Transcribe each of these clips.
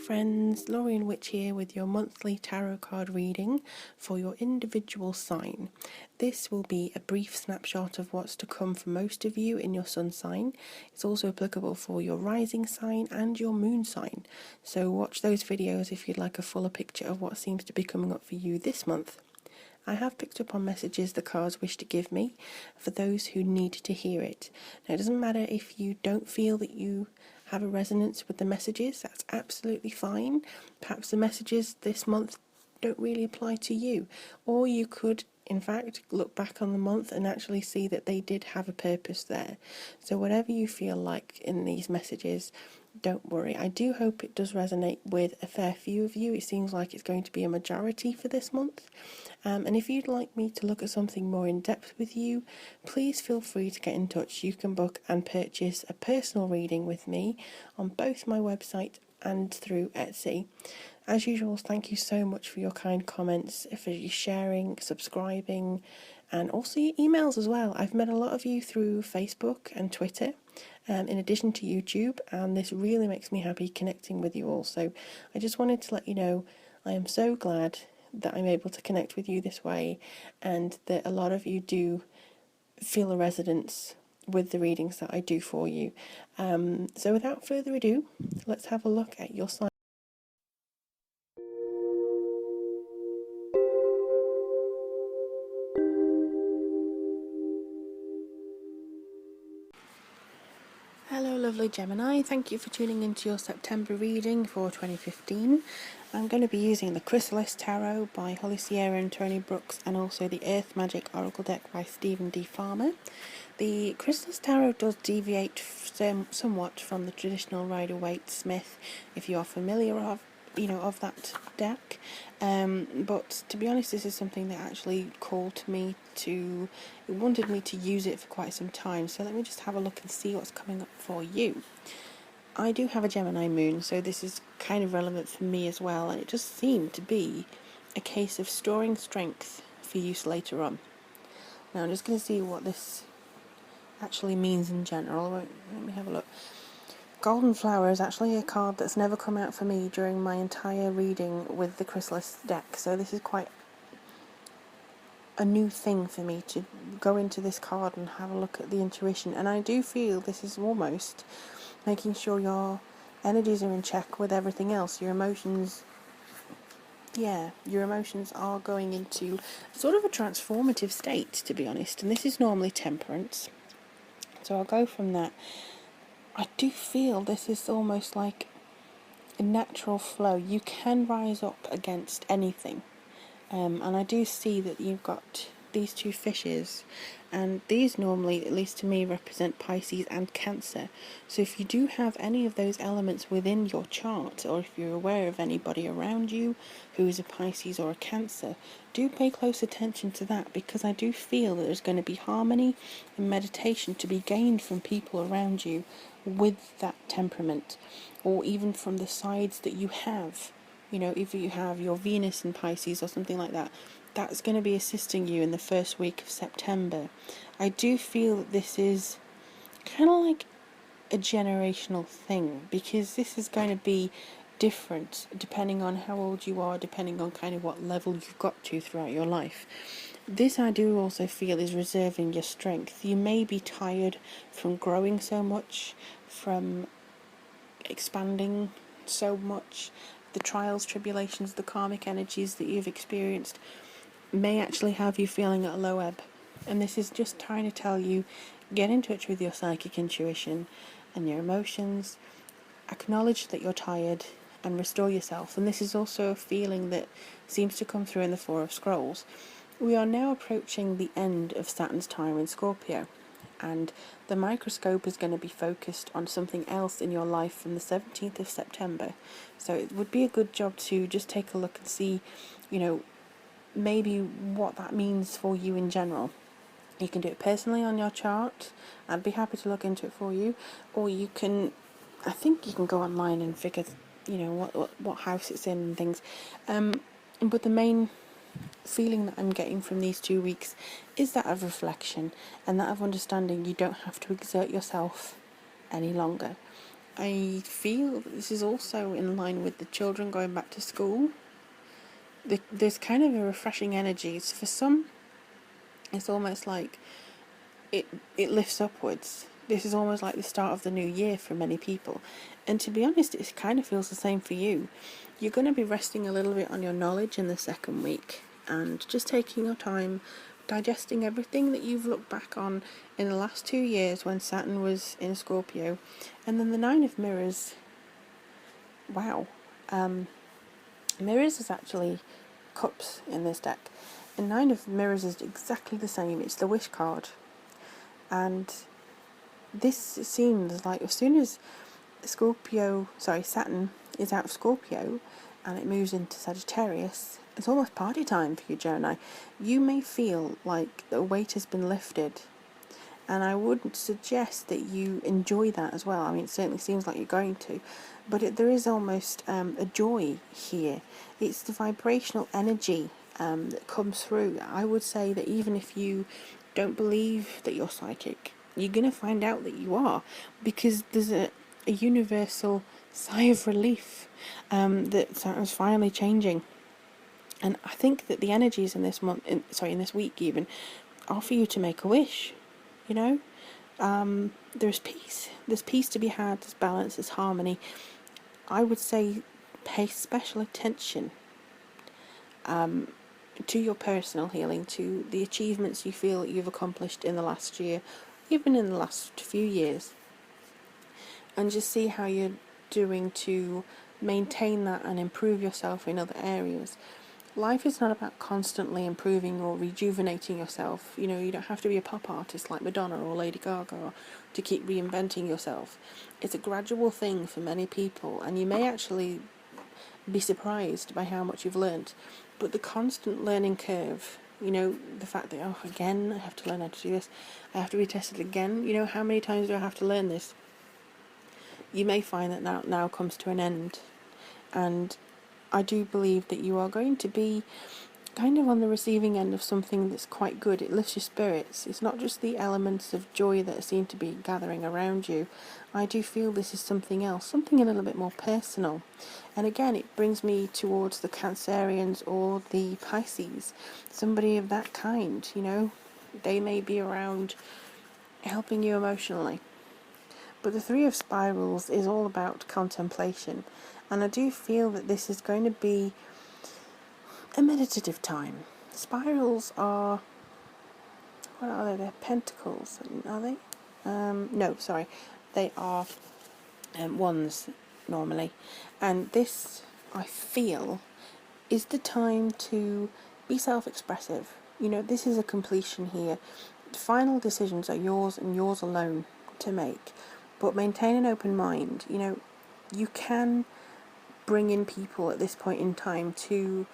friends, Lorien Witch here with your monthly tarot card reading for your individual sign. This will be a brief snapshot of what's to come for most of you in your sun sign. It's also applicable for your rising sign and your moon sign. So watch those videos if you'd like a fuller picture of what seems to be coming up for you this month. I have picked up on messages the cards wish to give me for those who need to hear it. Now, it doesn't matter if you don't feel that you have a resonance with the messages, that's absolutely fine. Perhaps the messages this month don't really apply to you, or you could in fact look back on the month and actually see that they did have a purpose there. So whatever you feel like in these messages, don't worry. I do hope it does resonate with a fair few of you. It seems like it's going to be a majority for this month. And if you'd like me to look at something more in depth with you, please feel free to get in touch. You can book and purchase a personal reading with me on both my website and through Etsy. As usual, thank you so much for your kind comments, for your sharing, subscribing, and also your emails as well. I've met a lot of you through Facebook and Twitter, in addition to YouTube, and this really makes me happy connecting with you all. So I just wanted to let you know I am so glad that I'm able to connect with you this way, and that a lot of you do feel a resonance with the readings that I do for you. So without further ado, let's have a look at your sign. Hello lovely Gemini, thank you for tuning into your September reading for 2015. I'm going to be using the Chrysalis Tarot by Holly Sierra and Tony Brooks, and also the Earth Magic Oracle deck by Stephen D. Farmer. The Chrysalis Tarot does deviate somewhat from the traditional Rider-Waite-Smith, if you are familiar of that deck. But to be honest, this is something that actually it wanted me to use it for quite some time. So let me just have a look and see what's coming up for you. I do have a Gemini moon, so this is kind of relevant for me as well, and it just seemed to be a case of storing strength for use later on. Now I'm just going to see what this actually means in general. Let me have a look. Golden Flower is actually a card that's never come out for me during my entire reading with the Chrysalis deck, so this is quite a new thing for me to go into this card and have a look at the intuition. And I do feel this is almost making sure your energies are in check with everything else. Your emotions are going into sort of a transformative state, to be honest, and this is normally Temperance, so I'll go from that. I do feel this is almost like a natural flow. You can rise up against anything. And I do see that you've got these two fishes, and these normally, at least to me, represent Pisces and Cancer. So if you do have any of those elements within your chart, or if you're aware of anybody around you who is a Pisces or a Cancer, do pay close attention to that, because I do feel that there's going to be harmony and meditation to be gained from people around you with that temperament, or even from the sides that you have. If you have your Venus in Pisces or something like that, that's going to be assisting you in the first week of September. I do feel that this is kind of like a generational thing, because this is going to be different depending on how old you are, depending on kind of what level you've got to throughout your life. This I do also feel is reserving your strength. You may be tired from growing so much, from expanding so much. The trials, tribulations, the karmic energies that you've experienced may actually have you feeling at a low ebb. And this is just trying to tell you, get in touch with your psychic intuition and your emotions, acknowledge that you're tired, and restore yourself. And this is also a feeling that seems to come through in the Four of Scrolls. We are now approaching the end of Saturn's time in Scorpio, and the microscope is going to be focused on something else in your life from the 17th of September. So it would be a good job to just take a look and see, maybe what that means for you in general. You can do it personally on your chart. I'd be happy to look into it for you. Or I think you can go online and figure, what house it's in and things. But the main feeling that I'm getting from these 2 weeks is that of reflection and that of understanding you don't have to exert yourself any longer. I feel that this is also in line with the children going back to school. There's kind of a refreshing energy. So for some, it's almost like it lifts upwards. This is almost like the start of the new year for many people. And to be honest, it kind of feels the same for you. You're going to be resting a little bit on your knowledge in the second week and just taking your time digesting everything that you've looked back on in the last 2 years when Saturn was in Scorpio. And then the Nine of Mirrors, wow. Mirrors is actually cups in this deck. And Nine of Mirrors is exactly the same. It's the wish card. And this seems like as soon as Saturn is out of Scorpio and it moves into Sagittarius, it's almost party time for you, Gemini. You may feel like the weight has been lifted, and I would suggest that you enjoy that as well. I mean, it certainly seems like you're going to, but there is almost a joy here. It's the vibrational energy that comes through. I would say that even if you don't believe that you're psychic, you're going to find out that you are, because there's a universal sigh of relief that Saturn's finally changing. And I think that the energies in this month, in this week even, are for you to make a wish. You know, there's peace. There's peace to be had. There's balance. There's harmony. I would say pay special attention to your personal healing, to the achievements you feel you've accomplished in the last year, even in the last few years, and just see how you're doing to maintain that and improve yourself in other areas. Life is not about constantly improving or rejuvenating yourself. You know, you don't have to be a pop artist like Madonna or Lady Gaga to keep reinventing yourself. It's a gradual thing for many people, and you may actually be surprised by how much you've learned. But the constant learning curve, you know, the fact that, again, I have to learn how to do this, I have to be tested again, you know, how many times do I have to learn this? You may find that now comes to an end. And I do believe that you are going to be kind of on the receiving end of something that's quite good. It lifts your spirits. It's not just the elements of joy that seem to be gathering around you. I do feel this is something else, something a little bit more personal. And again, it brings me towards the Cancerians or the Pisces, somebody of that kind, you know. They may be around helping you emotionally. But the Three of Spirals is all about contemplation. And I do feel that this is going to be a meditative time. Spirals are, what are they? They're pentacles, are they? No, sorry. They are wands normally. And this, I feel, is the time to be self-expressive. You know, this is a completion here. The final decisions are yours and yours alone to make. But maintain an open mind. You know, you can bring in people at this point in time to,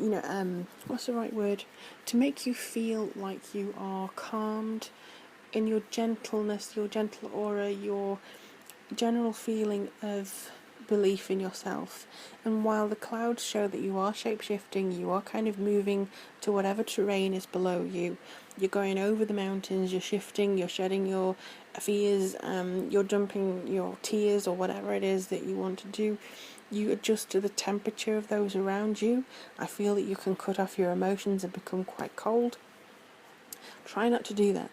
you know, what's the right word? To make you feel like you are calmed in your gentleness, your gentle aura, your general feeling of belief in yourself. And while the clouds show that you are shape-shifting, you are kind of moving to whatever terrain is below you. You're going over the mountains, you're shifting, you're shedding your fears, you're dumping your tears or whatever it is that you want to do. You adjust to the temperature of those around you. I feel that you can cut off your emotions and become quite cold. Try not to do that.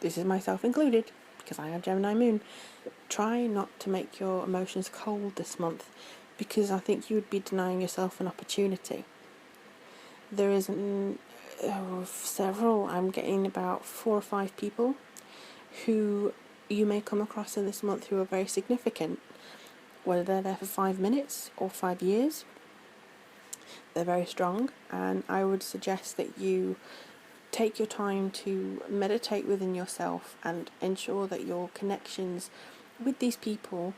This is myself included, because I have Gemini moon. Try not to make your emotions cold this month, because I think you would be denying yourself an opportunity. There is several, I'm getting about 4 or 5 people who you may come across in this month who are very significant, whether they're there for 5 minutes or 5 years. They're very strong, and I would suggest that you take your time to meditate within yourself and ensure that your connections with these people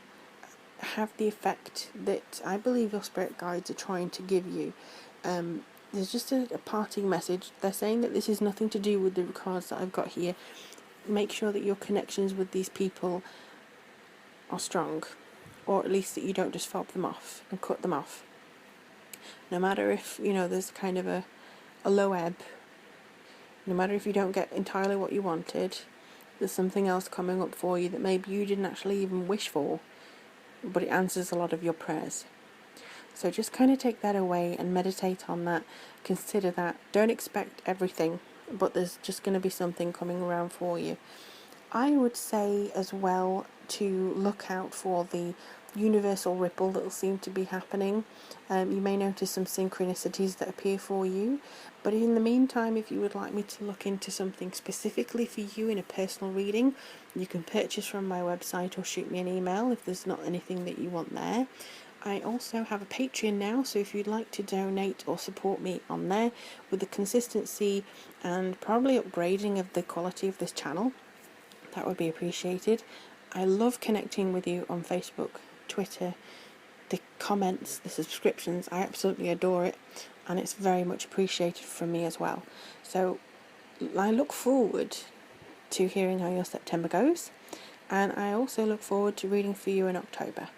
have the effect that I believe your spirit guides are trying to give you. There's just a parting message. They're saying that this is nothing to do with the cards that I've got here. Make sure that your connections with these people are strong, or at least that you don't just fob them off and cut them off. No matter if, you know, there's kind of a low ebb, no matter if you don't get entirely what you wanted, There's something else coming up for you that maybe you didn't actually even wish for, but it answers a lot of your prayers. So just kind of take that away and meditate on that. Consider that. Don't expect everything, but there's just going to be something coming around for you. I would say as well to look out for the universal ripple that will seem to be happening. You may notice some synchronicities that appear for you, but in the meantime, if you would like me to look into something specifically for you in a personal reading, you can purchase from my website or shoot me an email if there's not anything that you want there. I also have a Patreon now, so if you'd like to donate or support me on there with the consistency and probably upgrading of the quality of this channel, that would be appreciated. I love connecting with you on Facebook, Twitter, the comments, the subscriptions. I absolutely adore it, and it's very much appreciated from me as well. So I look forward to hearing how your September goes, and I also look forward to reading for you in October.